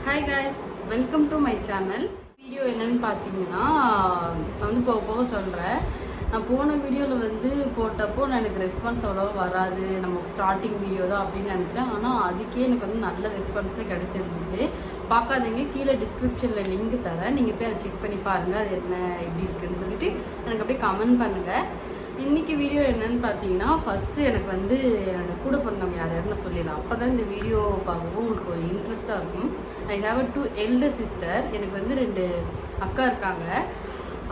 Hi guys, welcome to my channel. Video என்னன்னு பார்த்தீங்கன்னா, நான் வந்து போக சொல்கிறேன். நான் போன வீடியோவில் போட்டப்போ எனக்கு ரெஸ்பான்ஸ் அவ்வளோவா வராது, நமக்கு ஸ்டார்டிங் வீடியோ தான் அப்படின்னு நினச்சேன். ஆனால் அதுக்கே எனக்கு நல்ல ரெஸ்பான்ஸே கிடச்சிருந்துச்சு. பார்க்காதீங்க, கீழே டிஸ்கிரிப்ஷனில் லிங்க் தரேன், நீங்கள் போய் அதை செக் பண்ணி பாருங்கள் அது என்ன எப்படி இருக்குதுன்னு சொல்லிட்டு எனக்கு அப்படியே கமெண்ட் பண்ணுங்கள். இன்றைக்கி வீடியோ என்னன்னு பார்த்தீங்கன்னா, ஃபஸ்ட்டு எனக்கு என்னோட கூட பிறந்தவங்க யாருன்னு சொல்லிடலாம். அப்போ தான் இந்த வீடியோ பார்க்கவும் உங்களுக்கு ஒரு இன்ட்ரெஸ்ட்டாக இருக்கும். I have 2 elder sister. எனக்கு 2 அக்கா இருக்காங்க.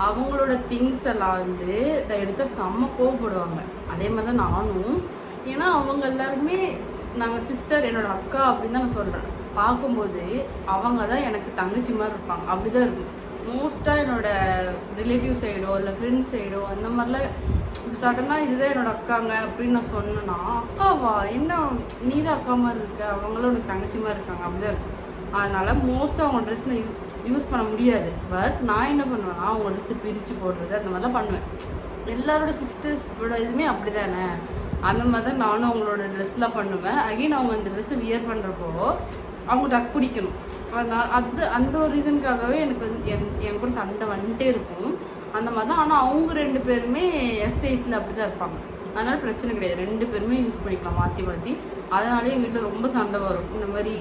அவங்களோட திங்ஸ் எல்லாம் நான் எடுத்த செம்ம கோவப்படுவாங்க. அதே மாதிரி தான் நானும். ஏன்னா அவங்க எல்லாருமே நாங்கள் சிஸ்டர், என்னோடய அக்கா அப்படின்னு தான் நான் சொல்கிறேன். பார்க்கும்போது அவங்க தான் எனக்கு தங்கச்சி மாதிரி இருப்பாங்க. அப்படி தான் இருக்கும். மோஸ்ட்டாக என்னோடய ரிலேட்டிவ் சைடோ இல்லை ஃப்ரெண்ட்ஸ் சைடோ அந்த மாதிரிலாம் சடனாக இதுதான் என்னோட அக்காங்க அப்படின்னு நான் சொன்னேன்னா, அக்காவா என்ன நீ தான் அக்கா மாதிரி இருக்க, அவங்களும் எனக்கு தங்கச்சி மாதிரி இருக்காங்க, அப்படிதான் இருக்கும். அதனால் மோஸ்ட்டாக அவங்க ட்ரெஸ் நான் யூஸ் பண்ண முடியாது. பட் நான் என்ன பண்ணுவேன்னா, அவங்க ட்ரெஸ்ஸை பிரித்து போடுறது அந்த மாதிரிலாம் பண்ணுவேன். எல்லாரோட சிஸ்டர்ஸோட இதுவுமே அப்படி தானே, அந்த மாதிரி தான் நானும் அவங்களோட ட்ரெஸ்லாம் பண்ணுவேன். அகெயின் அவங்க அந்த ட்ரெஸ்ஸை வியர் பண்ணுறப்போ அவங்க டக் பிடிக்கணும். அதனால் அந்த ஒரு ரீசனுக்காகவே எனக்கு என் கூட சண்டை வந்துட்டே இருக்கும். அந்த மாதிரி தான். ஆனால் அவங்க 2 பேருமே எஸ் சைஸில் அப்படி தான் இருப்பாங்க. அதனால் பிரச்சனை கிடையாது, 2 பேருமே யூஸ் பண்ணிக்கலாம் மாற்றி மாற்றி. அதனாலே எங்கள் வீட்டில் ரொம்ப சண்டை வரும். இந்த மாதிரி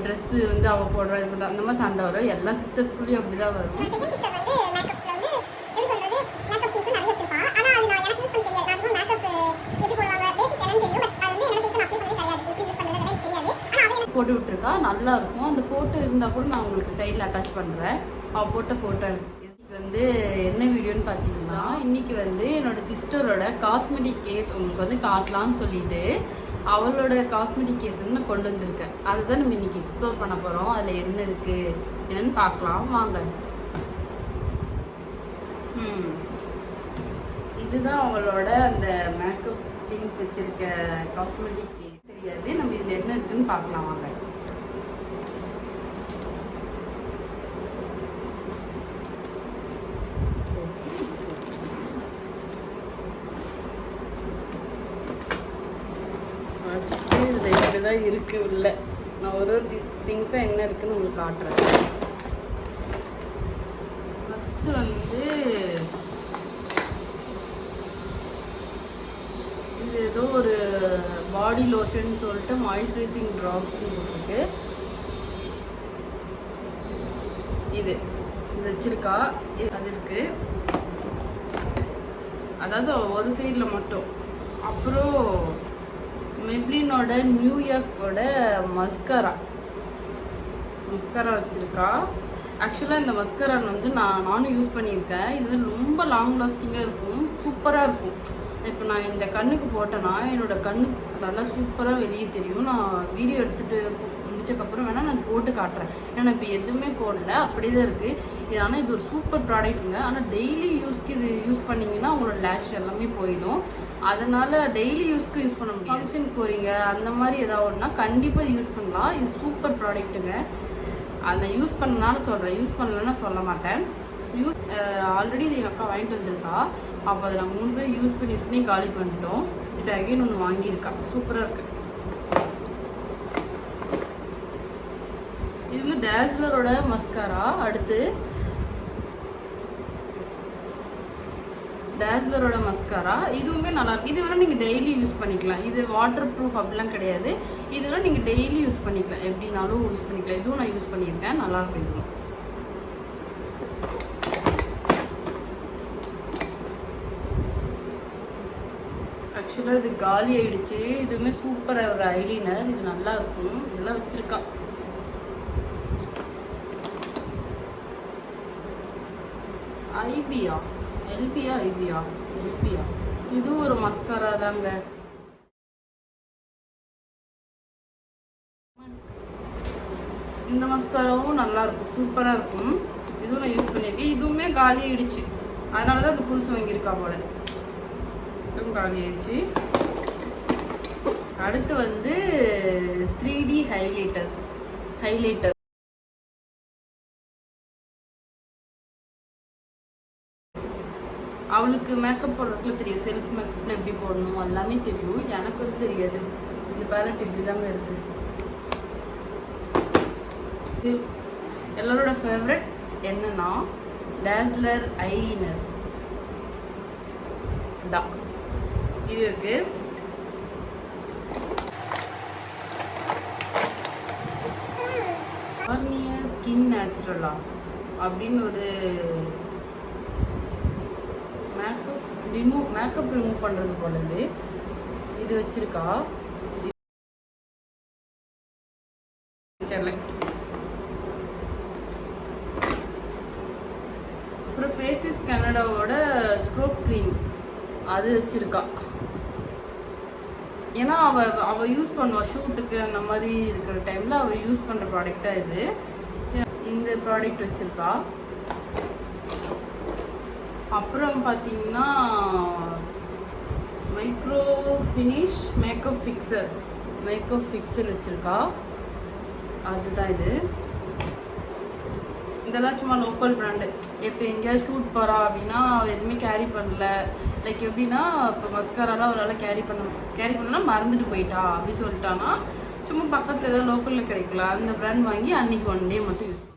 ட்ரெஸ்ஸு அவள் போடுற இது பண்ணுற அந்த மாதிரி சண்டை வரும். எல்லா சிஸ்டர்ஸ்குள்ளேயும் அப்படி தான் வரும். போட்டு விட்டுருக்கா, நல்லா இருக்கும். அந்த ஃபோட்டோ இருந்தால் கூட நான் உங்களுக்கு சைடில் அட்டாச் பண்ணுறேன். அவள் போட்ட ஃபோட்டோ என்ன வீடியோன்னு பார்த்தீங்கன்னா, இன்றைக்கி என்னோட சிஸ்டரோட காஸ்மெட்டிக் கேஸ் உங்களுக்கு காட்டலான்னு சொல்லிட்டு அவளோட காஸ்மெட்டிக் கேஸ் நான் கொண்டு வந்திருக்கேன். அதை தான் நம்ம இன்றைக்கி எக்ஸ்ப்ளோர் பண்ண போகிறோம். அதில் என்ன இருக்குது என்னன்னு பார்க்கலாம் வாங்க. இதுதான் அவளோட அந்த மேக்கப் திங்ஸ் வச்சுருக்க காஸ்மெட்டிக் கேஸ். தெரியாது, நம்ம இதில் என்ன இருக்குதுன்னு பார்க்கலாம் வாங்க. ஃபஸ்ட்டு இதில் இப்படி தான் இருக்குது உள்ள. நான் ஒரு திங்ஸாக என்ன இருக்குதுன்னு உங்களுக்கு காட்டுறேன். ஃபஸ்ட்டு இது ஏதோ ஒரு பாடி லோஷன் சொல்லிட்டு மாய்ஸ்சரைசிங் ட்ராப்ஸ்னு போட்டிருக்கு. இது வச்சிருக்கா, அது இருக்குது. அதாவது ஒரு சைடில் மட்டும். அப்புறம் மெப்ளினோட நியூயார்க்கோட மஸ்காரா வச்சுருக்கா. ஆக்சுவலாக இந்த மஸ்காரா நானும் யூஸ் பண்ணியிருக்கேன். இது ரொம்ப லாங் லாஸ்டிங்காக இருக்கும், சூப்பராக இருக்கும். இப்போ நான் இந்த கண்ணுக்கு போட்டேன்னா என்னோடய கண்ணுக்கு நல்லா சூப்பராக வெளியே தெரியும். நான் வீடியோ எடுத்துகிட்டு முடிச்சக்கப்புறம் வேணால் நான் போட்டு காட்டுறேன். ஏன்னா இப்போ எதுவுமே போடல, அப்படி தான் இருக்குது. ஆனால் இது ஒரு சூப்பர் ப்ராடக்ட்டுங்க. ஆனால் டெய்லி யூஸ்க்கு இது யூஸ் பண்ணிங்கன்னா உங்களோட லேஷ் எல்லாமே போயிடும். அதனால் டெய்லி யூஸ்க்கு யூஸ் பண்ண முடியும். ஃபங்க்ஷனுக்கு போகிறீங்க அந்த மாதிரி ஏதாவது ஒன்றா கண்டிப்பாக யூஸ் பண்ணலாம். இது சூப்பர் ப்ராடக்ட்டுங்க. அதை யூஸ் பண்ணனால சொல்கிறேன், யூஸ் பண்ணலன்னா சொல்ல மாட்டேன். ஆல்ரெடி இது எங்கள் அக்கா வாங்கிட்டு வந்திருக்கா. அப்போ அதை நாங்கள் 3 பேர் யூஸ் பண்ணி காலி பண்ணிட்டோம். இப்போ அகைன் ஒன்று வாங்கியிருக்கா, சூப்பராக இருக்குது. இது டேஸ்லரோட மஸ்காரா. அடுத்து டேஸ்லரோட மஸ்காரா, இதுவுமே நல்லாயிருக்கு. இது வேணால் நீங்கள் டெய்லி யூஸ் பண்ணிக்கலாம். இது வாட்டர் ப்ரூஃப் அப்படிலாம் கிடையாது. இதுலாம் நீங்கள் டெய்லி யூஸ் பண்ணிக்கலாம், எப்படினாலும் யூஸ் பண்ணிக்கலாம். இதுவும் நான் யூஸ் பண்ணியிருக்கேன், நல்லாயிருக்கும். இதுவும் ஆக்சுவலாக இது காலி ஆகிடுச்சு. இதுவுமே சூப்பராக ஒரு ஐலைனர், இது நல்லா இருக்கும். இதெல்லாம் வச்சுருக்கா. எல்பியா இதுவும் ஒரு மஸ்காரா தாங்க. இந்த மஸ்காராவும் நல்லாயிருக்கும், சூப்பராக இருக்கும். இதுவும் நான் யூஸ் பண்ணியிருக்கேன். இதுவுமே காலி ஆகிடுச்சு, அதனால தான் இந்த புதுசு வாங்கியிருக்கா போல. இதுவும் காலி ஆகிடுச்சு. அடுத்து 3D ஹைலைட்டர். அவளுக்கு மேக்கப் போடுறதுக்குள்ள தெரியும், செல்ஃப் மேக்கப்பில் எப்படி போடணும் எல்லாமே தெரியும். எனக்கு தெரியாது. இந்த பேலட் இப்படி தாங்க இருக்குது. எல்லாரோட ஃபேவரட் என்னன்னா டேஸ்லர் ஐலைனர் தான் இது இருக்கு. கார்னியர் ஸ்கின் நேச்சுரலா அப்படின்னு ஒரு மேக்கப் ரிமூவ் பண்ணுறது போலது இது வச்சிருக்கா. தெரியல. அப்புறம் ஃபேஸஸ் கனடாவோட ஸ்ட்ரோக் க்ரீம் அது வச்சிருக்கா. ஏன்னா அவள் யூஸ் பண்ணுவாள் ஷூட்டுக்கு அந்த மாதிரி இருக்கிற டைமில் அவள் யூஸ் பண்ணுற ப்ராடக்டாக இது. இந்த ப்ராடக்ட் வச்சுருக்கா. அப்புறம் பார்த்தீங்கன்னா மைக்ரோ ஃபினிஷ் மேக்கப் ஃபிக்சர் வச்சுருக்கா. அதுதான் இது. இதெல்லாம் சும்மா லோக்கல் பிராண்டு. இப்போ எங்கேயாவது ஷூட் போகிறா அப்படின்னா அவள் எதுவுமே கேரி பண்ணல. லைக் எப்படின்னா இப்போ மஸ்காராலாம் அவளால் கேரி பண்ணனா மறந்துட்டு போயிட்டா அப்படி சொல்லிட்டானா சும்மா பக்கத்தில் ஏதாவது லோக்கலில் கிடைக்கல அந்த பிராண்ட் வாங்கி அன்னைக்கு 1 டே மட்டும் யூஸ்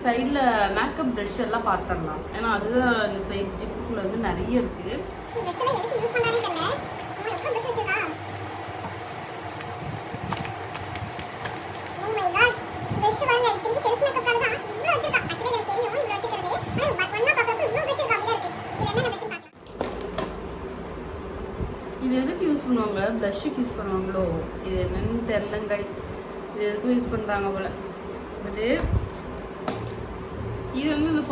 சைடில் மேக்கப் ப்ரஷ் எல்லாம் பார்த்துடலாம். ஏன்னா அதுதான் இந்த சைட் ஜிப்புக்குள்ள வந்து நிறைய இருக்கு. இது எதுக்கு யூஸ் பண்ணுவாங்க? ப்ளஷ்ஷுக்கு யூஸ் பண்ணுவாங்களோ இது என்னன்னு தெரிலங்க கைஸ். இது எதுக்கும் யூஸ் பண்ணுறாங்க போல. இது வந்து இந்த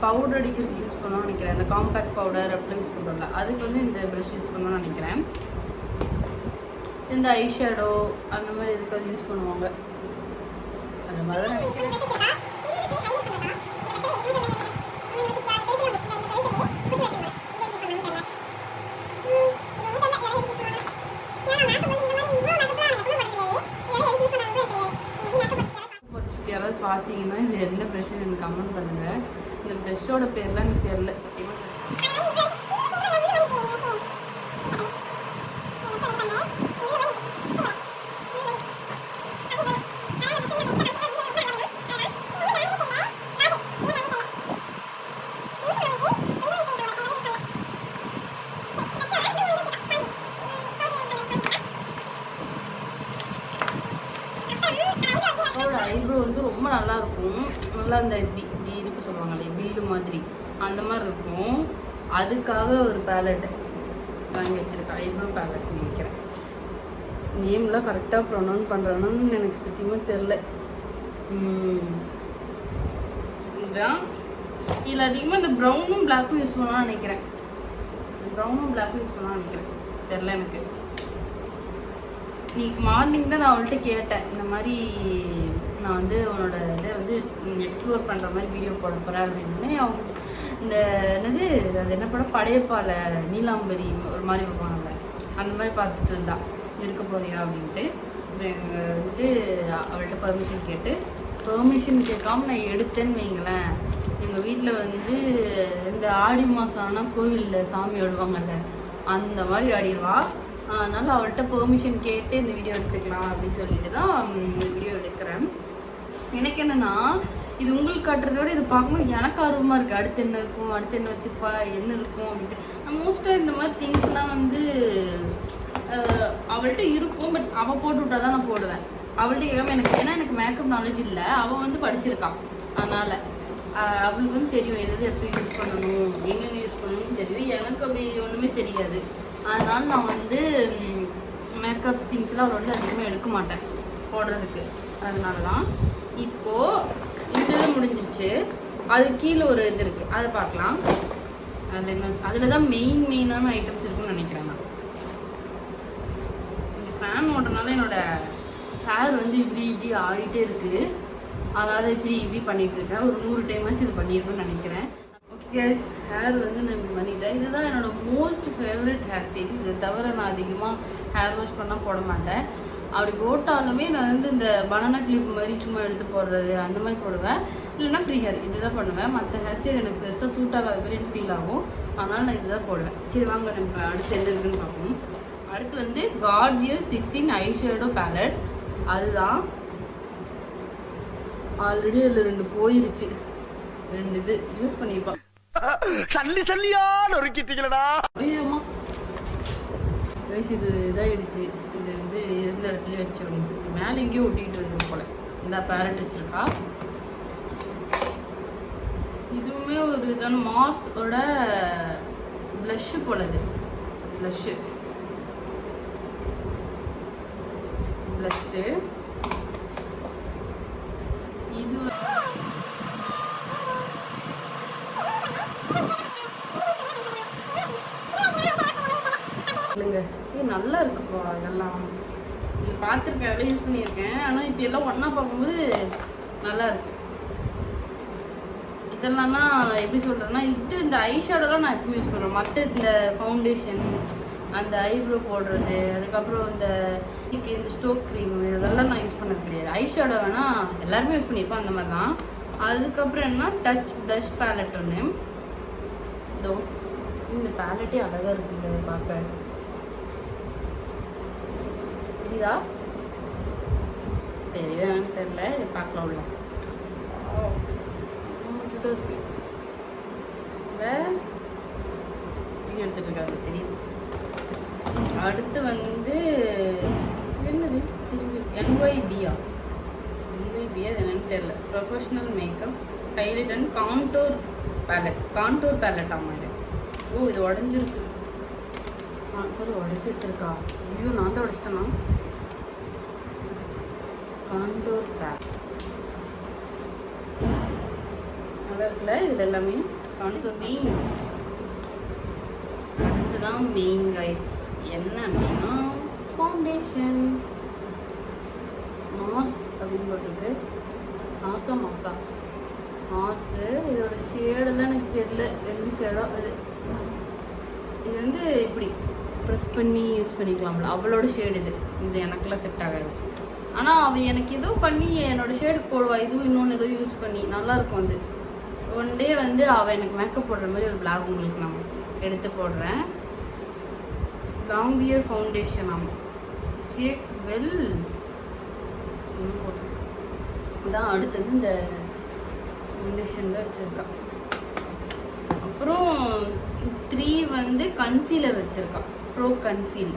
பவுடர் அடிக்கிறதுக்கு யூஸ் பண்ணணும்னு நினைக்கிறேன். இந்த காம்பேக்ட் பவுடர் அப்படிலாம் யூஸ் பண்ணுறோம்ல அதுக்கு வந்து இந்த ப்ரஷ் யூஸ் பண்ணணும்னு நினைக்கிறேன். இந்த ஐ ஷேடோ அந்த மாதிரி இதுக்கு அது யூஸ் பண்ணுவாங்க. அந்த மாதிரி தான் நினைக்கிறேன். யாராவது பார்த்தீங்கன்னா இது என்ன ப்ரஷ்ன்னு எனக்கு கமெண்ட் பண்ணுங்கள். இந்த ப்ரஷ்ஷோட பேர்லாம் எனக்கு தெரியல சத்தியமாக. ஐப்ரோ வந்து ரொம்ப நல்லா இருக்கும். நல்லா அந்த இப்படி இதுக்கு சொல்லுவாங்களே பில்லு மாதிரி அந்த மாதிரி இருக்கும். அதுக்காக ஒரு பேலட் வாங்கி வச்சுருக்கேன். ஐப்ரோ பேலட் நினைக்கிறேன். நேம்லாம் கரெக்டாக ப்ரொனவுன்ஸ் பண்ணுறணும்னு எனக்கு சத்தியமாக தெரில. இதுதான். இதில் அதிகமாக இந்த ப்ரௌனும் பிளாக்கும் யூஸ் பண்ணலாம்னு நினைக்கிறேன். தெரில எனக்கு. இன்னைக்கு மார்னிங் தான் நான் அவள்கிட்ட கேட்டேன். இந்த மாதிரி நான் வந்து உன்னோட இதை வந்து எக்ஸ்ப்ளோர் பண்ணுற மாதிரி வீடியோ போட போகிறேன் அப்படின்னு. அவங்க இந்த என்னது அது என்ன படம் படையப்பால நீலாம்பரி ஒரு மாதிரி வைப்பாங்கல்ல அந்த மாதிரி பார்த்துட்டு இருந்தா இருக்க போறியா அப்படின்ட்டு. வந்துட்டு அவள்கிட்ட பர்மிஷன் கேட்காம நான் எடுத்தேன்னு வைங்களேன். எங்கள் வீட்டில் வந்து இந்த ஆடி மாதம் ஆனால் கோவிலில் சாமி ஆடுவாங்கல்ல அந்த மாதிரி ஆடிடுவா. அதனால் அவள்கிட்ட பெர்மிஷன் கேட்டு இந்த வீடியோ எடுத்துக்கலாம் அப்படின்னு சொல்லிட்டு தான் இந்த வீடியோ எடுக்கிறேன். எனக்கு என்னென்னா இது உங்களுக்கு காட்டுறதோட இது பார்க்கும்போது எனக்கு ஆர்வமாக இருக்குது. அடுத்து என்ன இருக்கும், அடுத்து என்ன வச்சுருப்பா, என்ன இருக்கும் அப்படின்ட்டு. நான் மோஸ்ட்டாக இந்த மாதிரி திங்ஸ்லாம் வந்து அவள்கிட்ட இருக்கும். பட் அவள் போட்டு விட்டா தான் நான் போடுவேன். அவள்கிட்ட கேட்காம எனக்கு ஏன்னா எனக்கு மேக்கப் நாலேஜ் இல்லை. அவள் வந்து படிச்சிருக்கான். அதனால் அவளுக்கு வந்து தெரியும் எது எப்படி யூஸ் பண்ணணும், எங்கே யூஸ் பண்ணணும்னு தெரியும். எனக்கு அப்படி ஒன்றுமே தெரியாது. அதனால் நான் வந்து மேக்கப் திங்ஸ்லாம் அவள் வந்து அதிகமாக எடுக்க மாட்டேன் போடுறதுக்கு. அதனால தான் இப்போது இந்த இது முடிஞ்சிருச்சு. அது கீழே ஒரு இது இருக்குது, அதை பார்க்கலாம். அதில் என்ன, அதில் தான் மெயினான ஐட்டம்ஸ் இருக்குன்னு நினைக்கிறேன். நான் இந்த ஃபேன் ஓட்டுறதுனால என்னோடய ஹேர் வந்து இப்படி ஆடிட்டே இருக்குது. அதனால் இப்படி பண்ணிகிட்டு இருக்கேன். ஒரு 100 டைமாச்சும் இது பண்ணியிருக்கேன்னு நினைக்கிறேன். ஓகே கைஸ், ஹேர் வந்து நான் இப்படி பண்ணிட்டேன். இதுதான் என்னோடய மோஸ்ட் ஃபேவரட் ஹேர் ஸ்டைல். இதை தவிர நான் அதிகமாக ஹேர் வாஷ் பண்ணால் போட மாட்டேன். அப்படி போட்டாலுமே நான் வந்து இந்த பனானா கிளிப் மாதிரி சும்மா எடுத்து போடுறது அந்த மாதிரி போடுவேன். இல்லைன்னா ஃப்ரீ ஹேர் இதுதான் பண்ணுவேன். மற்ற ஹேர் ஸ்டைல் எனக்கு பெருசாக சூட் ஆகாத மாதிரி எனக்கு ஃபீல் ஆகும். அதனால் நான் இதுதான் போடுவேன். சரி வாங்க, நம்ம அடுத்து என்ன இருக்குன்னு பார்ப்போம். அடுத்து வந்து கார்ஜியஸ் 16 ஐ ஷேடோ பேலட். அதுதான் ஆல்ரெடி அதில் 2 போயிருச்சு. 2 இது யூஸ் பண்ணியிருப்பான். சல்லியா நொறுக்கிட்டீங்களா? ஐயோமா வயசு இது இதாகிடுச்சு. இது வந்து இருந்த இடத்துல வச்சிருவோம். மேலே எங்கேயும் ஒட்டிகிட்டு இருந்தது போல். இந்த பேலட் வச்சுருக்கா. இதுவுமே ஒரு இதான மார்ஸோட ப்ளஷ்ஷு போல. இது ப்ளஷ்ஷு இது இல்லைங்க, இது நல்லா இருக்குப்பா. இதெல்லாம் பார்த்துருக்கேன், அதெல்லாம் யூஸ் பண்ணியிருக்கேன். ஆனால் இப்போ எல்லாம் ஒன்றா பார்க்கும்போது நல்லா இருக்கு. இதெல்லாம்னா எப்படி சொல்கிறேன்னா, இந்த ஐ ஷேடோலாம் நான் எப்பவுமே யூஸ் பண்ணுறேன். மற்ற இந்த ஃபவுண்டேஷன், அந்த ஐப்ரோ போடுறது, அதுக்கப்புறம் இந்த ஸ்டோக் க்ரீமு இதெல்லாம் நான் யூஸ் பண்ணது கிடையாது. ஐ ஷேடோ வேணால் எல்லாருமே யூஸ் பண்ணியிருப்பேன், அந்த மாதிரி தான். அதுக்கப்புறம் என்ன, டச் ப்ளஷ் பேலட் ஒன்று. இதோ இந்த பேலட்டே அழகாக இருக்குங்க பார்க்க. தெரியுதா? தெரியுதான்னு தெரில, இது பார்க்கலாம் உள்ள. எடுத்துட்டு இருக்காங்க, தெரியுது. அடுத்து வந்து என்னது, திரும்பி NYBயா அது என்னன்னு தெரியல. Professional makeup highlight and contour palette ஆமாம் இது. ஓ, இது உடஞ்சிருக்கு. உடச்சி வச்சிருக்கா. ஐயோ, நான் தான் உடச்சிட்டேன்னா. கான்டோர் பேலட் நல்லா இருக்குல்ல. இதில் எல்லாமே கான்டோர் மெயின். அடுத்துதான் மெயின் கைஸ். என்ன அப்படின்னா ஃபவுண்டேஷன் மாஸ் அப்படின்னு போட்டிருக்கு. மாஸு இதோட ஷேடெல்லாம் எனக்கு தெரியல என்ன ஷேடோ. இது வந்து இப்படி ப்ரெஸ் பண்ணி யூஸ் பண்ணிக்கலாம்ல, அவளோட ஷேடு இது. இது எனக்கெல்லாம் செட் ஆகாது. ஆனால் அவள் எனக்கு ஏதோ பண்ணி என்னோட ஷேடுக்கு போடுவா. இதுவும் இன்னொன்று ஏதோ யூஸ் பண்ணி நல்லாயிருக்கும். அது ஒன் டே வந்து அவள் எனக்கு மேக்கப் போடுற மாதிரி ஒரு பிளாக் உங்களுக்கு நான் எடுத்து போடுறேன். லாங் வியர் ஃபவுண்டேஷன் ஆமாம், ஷேக் வெல் தான். அடுத்தது இந்த ஃபவுண்டேஷன் தான் வச்சுருக்கா. அப்புறம் 3 வந்து கன்சீலர் வச்சுருக்கா, ப்ரோ கன்சீல்.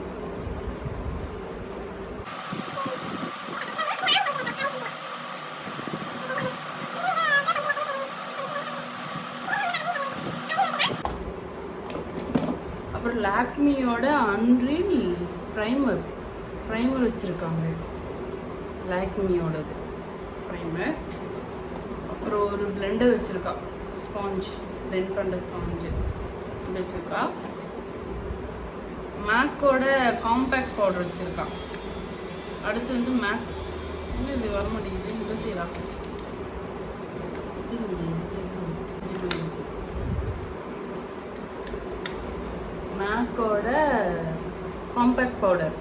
அப்புறம் லாக்மியோட அன்ரீல் ப்ரைமர் வச்சுருக்காங்க. லாக்மியோடது ப்ரைமர். அப்புறம் ஒரு பிளெண்டர் வச்சுருக்கா, ஸ்பாஞ்ச் பிளெண்ட் பண்ணுற ஸ்பாஞ்சு வச்சுருக்கா. மேக்கோட காம்பேக்ட் பவுடர் வச்சுருக்கா. அடுத்து வந்து மேக் இது வர மாட்டேங்குது, இந்த சீரா மேக்கோட காம்பேக்ட் பவுடர்.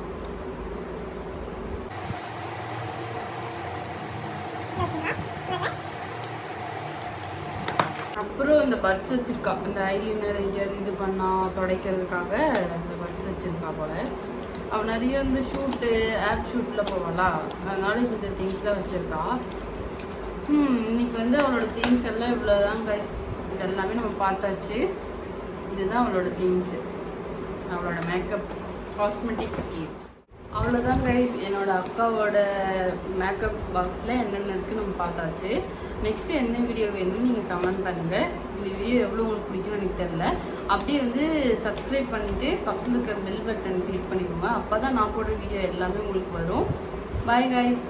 அப்புறம் இந்த பட்ஸ் வச்சுருக்கா. இந்த ஐலைனர் எங்கேயாவது இது பண்ணால் துடைக்கிறதுக்காக இந்த பட்ஸ் வச்சுருக்கா போல். அவள் நிறைய இந்த ஷூட்டு ஆப் ஷூட்டில் போவாளா, அதனால இந்த திங்ஸ்லாம் வச்சுருக்கா. இன்னைக்கு வந்து அவளோட திங்ஸ் எல்லாம் இவ்வளோதான் கைஸ். இது எல்லாமே நம்ம பார்த்தாச்சு. இதுதான் அவளோட திங்ஸு, அவளோட மேக்கப் காஸ்மெட்டிக் கேஸ். அவ்வளோதான் கைஸ். என்னோடய அக்காவோட மேக்கப் பாக்ஸில் என்னென்ன இருக்குன்னு நம்ம பார்த்தாச்சு. நெக்ஸ்ட்டு என்ன வீடியோ வேணும்னு நீங்கள் கமெண்ட் பண்ணுங்கள். இந்த வீடியோ எவ்வளோ உங்களுக்கு பிடிக்கும்னு எனக்கு தெரில. அப்படியே வந்து சப்ஸ்கிரைப் பண்ணிவிட்டு பக்கத்தில் இருக்கிற பெல் பட்டன் கிளிக் பண்ணிக்கோங்க. அப்போ தான் நான் போடுற வீடியோ எல்லாமே உங்களுக்கு வரும். Bye guys.